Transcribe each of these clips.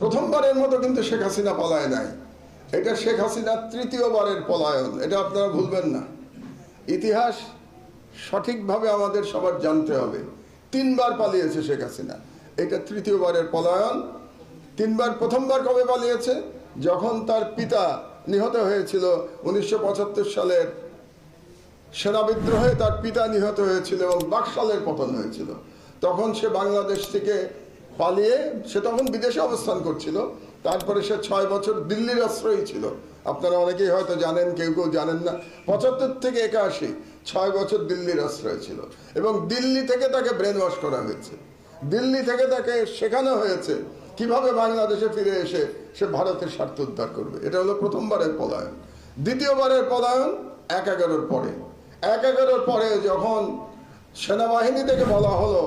প্রথমবারের মতো কিন্তু শেখ হাসিনা পলায় নাই, এটা শেখ হাসিনার তৃতীয়বারের পলায়ন। এটা আপনারা ভুলবেন না। ইতিহাস সঠিকভাবে আমাদের সবার জানতে হবে। তিনবার পালিয়েছে শেখ হাসিনা, এটা তৃতীয়বারের পলায়ন। তিনবার, প্রথমবার কবে পালিয়েছে? যখন তার পিতা নিহত হয়েছিল 1975 সালের সেনা বিদ্রোহে, তার পিতা নিহত হয়েছিল এবং বাকশালের পতন হয়েছিল। তখন সে বাংলাদেশ থেকে পালিয়ে, সে তখন বিদেশে অবস্থান করছিল। তারপরে সে 6 বছর দিল্লির আশ্রয়ী ছিল। আপনারা অনেকেই হয়তো জানেন, কেউ কেউ জানেন না। 75 থেকে 81 6 বছর দিল্লির আশ্রয় ছিল এবং দিল্লি থেকে তাকে ব্রেন ওয়াশ করা হয়েছে। দিল্লি থেকে তাকে শেখানো হয়েছে কিভাবে বাংলাদেশে ফিরে এসে সে ভারতের স্বার্থ উদ্ধার করবে। এটা হলো প্রথমবারের পলায়ন। দ্বিতীয়বারের পলায়ন 1/11-র পরে। 1/11-র পরে যখন সেনাবাহিনী থেকে বলা হলো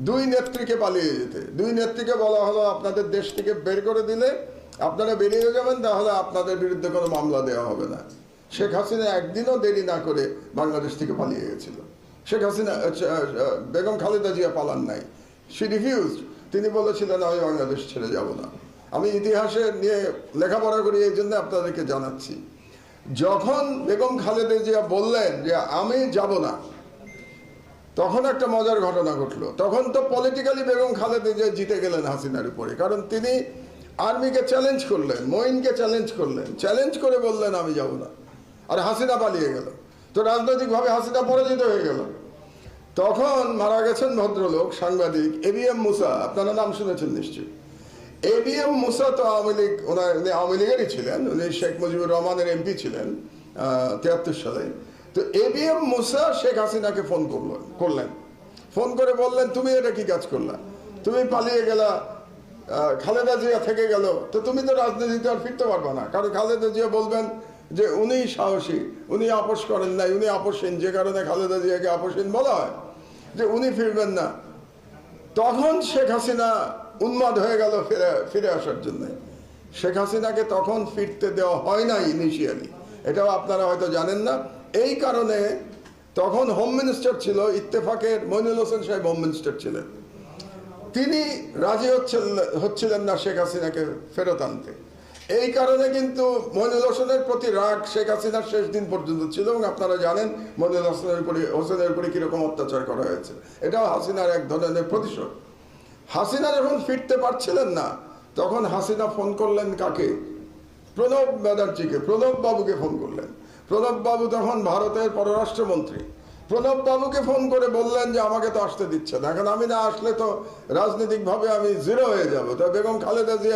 2 নেত্রীকে পালিয়ে যেতে, 2 নেত্রীকে বলা হলো আপনাদের দেশ থেকে বের করে দিলে আপনারা বেরিয়ে যাবেন, তাহলে আপনাদের বিরুদ্ধে কোনো মামলা দেওয়া হবে না। শেখ হাসিনা একদিনও দেরি না করে বাংলাদেশ থেকে পালিয়ে গেছিল। শেখ হাসিনা, বেগম খালেদা জিয়া পালান নাই। She refused. তিনি বলেছিলেন আমি বাংলাদেশ ছেড়ে যাব না। আমি ইতিহাসে নিয়ে লেখাপড়া করি, এই জন্য আপনাদেরকে জানাচ্ছি। যখন বেগম খালেদা জিয়া বললেন যে আমি যাব না, তখন একটা মজার ঘটনা ঘটলো। তখন তো পলিটিক্যালি বেগম খালেদা জিয়া জিতে গেলেন হাসিনার উপরে, কারণ তিনি আর্মিকে চ্যালেঞ্জ করলেন, মঈনকে চ্যালেঞ্জ করলেন, চ্যালেঞ্জ করে বললেন আমি যাব না, আর হাসিনা পালিয়ে গেল। তো রাজনৈতিকভাবে হাসিনা পরাজিত হয়ে গেল। তখন মারা গেছেন ভদ্রলোক, সাংবাদিক এবিএম মুসা, আপনারা নাম শুনেছেন নিশ্চয়ই। এবিএম মুসা তো আওয়ামী লীগ, উনি আওয়ামী লীগেরই ছিলেন, উনি শেখ মুজিবুর রহমানের এমপি ছিলেন 73 সালে। তো এবিএম মুসা শেখ হাসিনাকে ফোন করলেন, ফোন করে বললেন তুমি এটা কি কাজ করলা, তুমি পালিয়ে গেলা, খালেদা জিয়া থেকে গেল, তো তুমি তো রাজনীতিতে আর ফিরতে পারবা না। কারণ খালেদা জিয়া বলবেন যে উনি সাহসী, উনি আপোষ করেন নাই, উনি আপোষহীন, যে কারণে খালেদা জিয়াকে আপোষহীন বলা হয়, যে উনি ফিরবেন না। তখন শেখ হাসিনা উন্মাদ হয়ে গেল ফিরে আসার জন্য। শেখ হাসিনাকে তখন ফিরতে দেওয়া হয় নাই ইনিশিয়ালি, এটাও আপনারা হয়তো জানেন না। এই কারণে তখন হোম মিনিস্টার ছিল ইত্তেফাকের মইনুল হোসেন সাহেব, হোম মিনিস্টার ছিলেন। তিনি রাজি হচ্ছিলেন না শেখ হাসিনাকে ফেরত আনতে। এই কারণে কিন্তু মইনুল হোসেনের প্রতি রাগ শেখ হাসিনার শেষ দিন পর্যন্ত ছিল এবং আপনারা জানেন মইনুল হোসেনের উপরে কিরকম অত্যাচার করা হয়েছে। এটাও হাসিনার এক ধরনের প্রতিশোধ। হাসিনা যখন ফিরতে পারছিলেন না, তখন হাসিনা ফোন করলেন কাকে? প্রণব ব্যানার্জিকে, প্রণব বাবুকে ফোন করলেন। প্রণব বাবু তখন ভারতের পররাষ্ট্রমন্ত্রী। প্রণব বাবুকে ফোন করে বললেন যে আমাকে তো আসতে দিচ্ছে না, এখন আমি না আসলে তো রাজনৈতিকভাবে আমি জিরো হয়ে যাবো। তো বেগম খালেদা জিয়া